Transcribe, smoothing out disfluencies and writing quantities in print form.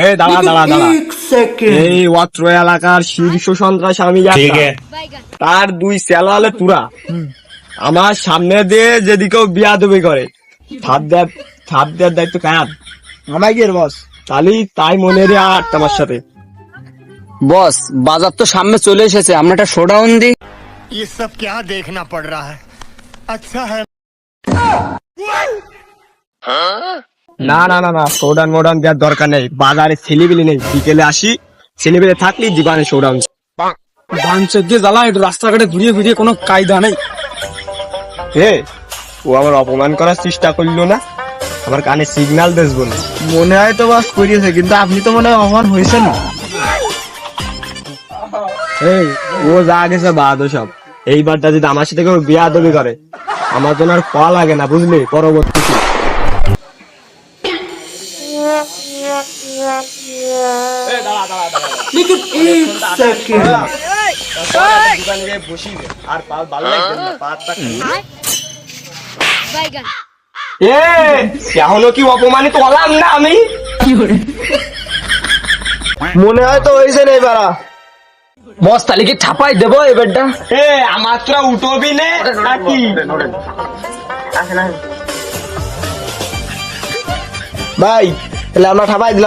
এই দাঁড়া দাঁড়া দাঁড়া, এই অত্র এলাকার শীর্ষ সন্ত্রাস আমি একটা, তার দুই চেলা হলে তুরা আমার সামনে দিয়ে যেদিকেও বিয়াদবি করে ছাপ দেওয়ার দায়িত্ব কার? আমায় গিয়ে বস তাহলে তাই মনে রে আর তোমার সাথে। বস বাজার তো সামনে চলে এসেছে, আমরা একটা শোডাউন দিই। ये सब क्या देखना पड़ रहा है? अच्छा है। না না না না, শোডাউন মোডাউন দেওয়ার দরকার নেই, বাজারে ছেলেবিলি নেই, বিকেলে আসি ছেলেবিলি থাকলে জীবনে শোডাউন। বাঞ্চের দিয়ে জ্বালা, একটু রাস্তাঘাটে ঘুরিয়ে ঘুরিয়ে কোনো কায়দা নেই। হে, ও আমার অপমান করার চেষ্টা করলো না, আমার কানে সিগন্যাল দেস বলে মনে হয় তো বাস করিয়েছে, কিন্তু আপনি তো মনে হয় অমান হয়েছে না। এই ও যা গেছে বাদ সব, এইবারটা যদি আমার সাথে কেউ বিয়াদবি করে আমার জন্য আর পাওয়া লাগে না, বুঝলি? পরবর্তী এখনো কি অপমানিত হলাম না আমি? মনে হয় তো হয়েছে না এবারা। বস তাহলে কি ছাপাই দেবো এবারটা? এ আমার তোরা উঠবি নে নাকি? ভাই তাহলে আমরা ঠাপাই দিলাম।